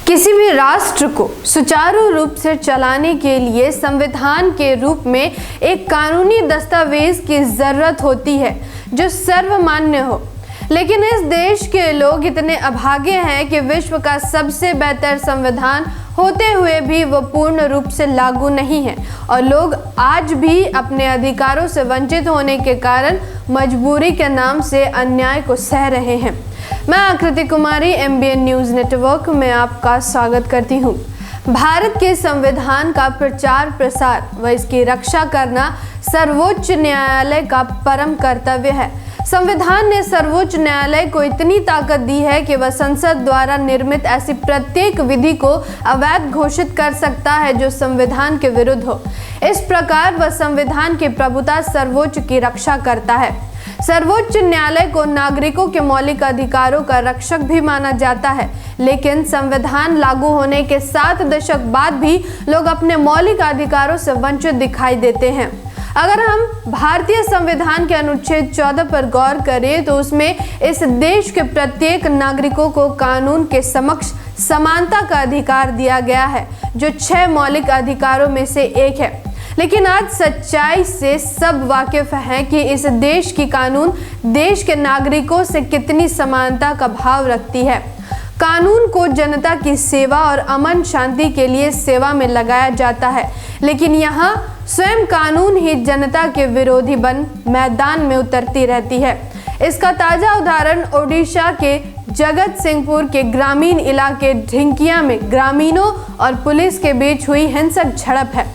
किसी भी राष्ट्र को सुचारू रूप से चलाने के लिए संविधान के रूप में एक कानूनी दस्तावेज की जरूरत होती है जो सर्वमान्य हो। लेकिन इस देश के लोग इतने अभागे हैं कि विश्व का सबसे बेहतर संविधान होते हुए भी वो पूर्ण रूप से लागू नहीं है और लोग आज भी अपने अधिकारों से वंचित होने के कारण मजबूरी के नाम से अन्याय को सह रहे हैं। मैं आकृति कुमारी MBN न्यूज़ नेटवर्क में आपका स्वागत करती हूँ। भारत के संविधान का प्रचार प्रसार व इसकी रक्षा करना सर्वोच्च न्यायालय का परम कर्तव्य है। संविधान ने सर्वोच्च न्यायालय को इतनी ताकत दी है कि वह संसद द्वारा निर्मित ऐसी प्रत्येक विधि को अवैध घोषित कर सकता है जो संविधान के विरुद्ध हो। इस प्रकार वह संविधान की प्रभुता सर्वोच्च की रक्षा करता है। सर्वोच्च न्यायालय को नागरिकों के मौलिक अधिकारों का रक्षक भी माना जाता है, लेकिन संविधान लागू होने के 7 दशक बाद भी लोग अपने मौलिक अधिकारों से वंचित दिखाई देते हैं। अगर हम भारतीय संविधान के अनुच्छेद 14 पर गौर करें तो उसमें इस देश के प्रत्येक नागरिकों को कानून के समक्ष समानता का अधिकार दिया गया है, जो 6 मौलिक अधिकारों में से एक है। लेकिन आज सच्चाई से सब वाकिफ हैं कि इस देश की कानून देश के नागरिकों से कितनी समानता का भाव रखती है। कानून को जनता की सेवा और अमन शांति के लिए सेवा में लगाया जाता है, लेकिन यहाँ स्वयं कानून ही जनता के विरोधी बन मैदान में उतरती रहती है। इसका ताज़ा उदाहरण ओडिशा के जगत सिंहपुर के ग्रामीण इलाके ढिंकिया में ग्रामीणों और पुलिस के बीच हुई हिंसक झड़प है।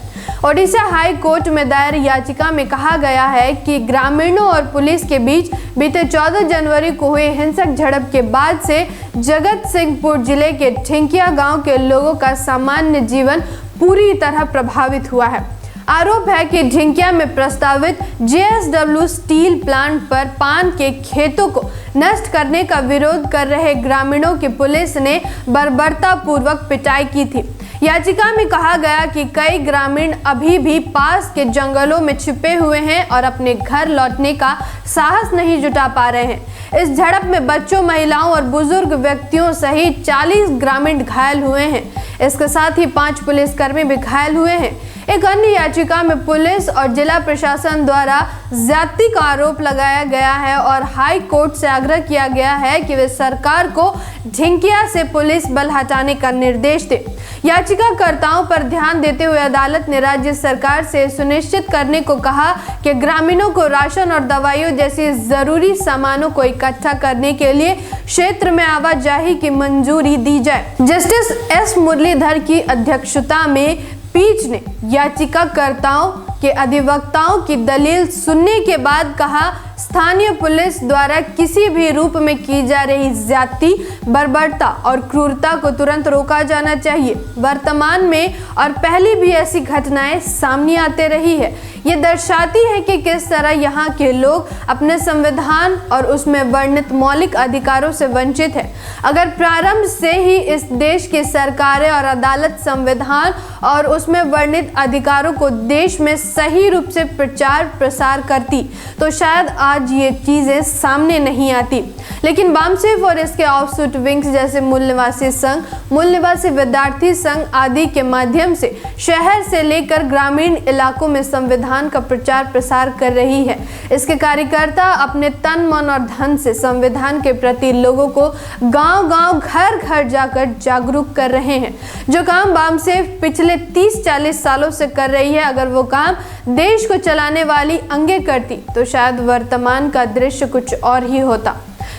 ओडिशा हाई कोर्ट में दायर याचिका में कहा गया है कि ग्रामीणों और पुलिस के बीच बीते 14 जनवरी को हुई हिंसक झड़प के बाद से जगत सिंहपुर जिले के ढिंकिया गांव के लोगों का सामान्य जीवन पूरी तरह प्रभावित हुआ है। आरोप है कि ढिंकिया में प्रस्तावित JSW स्टील प्लांट पर पान के खेतों को नष्ट करने का विरोध कर रहे ग्रामीणों की पुलिस ने बर्बरतापूर्वक पिटाई की थी। याचिका में कहा गया कि कई ग्रामीण अभी भी पास के जंगलों में छिपे हुए हैं और अपने घर लौटने का साहस नहीं जुटा पा रहे हैं। इस झड़प में बच्चों, महिलाओं और बुजुर्ग व्यक्तियों सहित 40 ग्रामीण घायल हुए हैं। इसके साथ ही 5 पुलिसकर्मी भी घायल हुए हैं। एक अन्य याचिका में पुलिस और जिला प्रशासन द्वारा ज्यादती का आरोप लगाया गया है और हाई कोर्ट से आग्रह किया गया है कि वे सरकार को ढिंकिया से पुलिस बल हटाने का निर्देश दे। याचिकाकर्ताओं पर ध्यान देते हुए अदालत ने राज्य सरकार से सुनिश्चित करने को कहा कि ग्रामीणों को राशन और दवाइयों जैसी जरूरी सामानों को इकट्ठा करने के लिए क्षेत्र में आवाजाही की मंजूरी दी जाए। जस्टिस S मुरलीधर की अध्यक्षता में पीठ ने याचिकाकर्ताओं के अधिवक्ताओं की दलील सुनने के बाद कहा, स्थानीय पुलिस द्वारा किसी भी रूप में की जा रही ज्यादती, बर्बरता और क्रूरता को तुरंत रोका जाना चाहिए। वर्तमान में और पहले भी ऐसी घटनाएं सामने आते रही है। ये दर्शाती है कि किस तरह यहाँ के लोग अपने संविधान और उसमें वर्णित मौलिक अधिकारों से वंचित है। अगर प्रारंभ से ही इस देश की सरकारें और अदालत संविधान और उसमें वर्णित अधिकारों को देश में सही रूप से प्रचार प्रसार करती तो शायद आज ये चीज़ें सामने नहीं आती। लेकिन बामसेफ और इसके ऑफशूट विंग्स जैसे मूल निवासी संघ, मूल निवासी विद्यार्थी संघ आदि के माध्यम से शहर से लेकर ग्रामीण इलाकों में संविधान का प्रचार प्रसार कर रही है। इसके कार्यकर्ता अपने तन, मन और धन से संविधान के प्रति लोगों को गांव-गांव, घर-घर जाकर जागरूक कर रहे हैं। जो काम बामसेफ पिछले 30-40 सालों से कर रही है, अगर वो काम देश को चलाने वाली अंगे करती तो शायद वर्तमान का दृश्य कुछ और ही होता।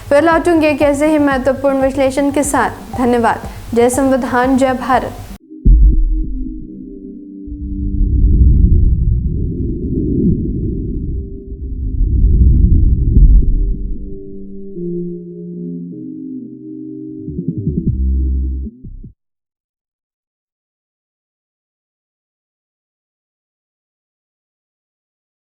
फिर लौटूंगे कैसे ही महत्वपूर्ण विश्लेषण के साथ। धन्यवाद। जय संविधान, जय भारत।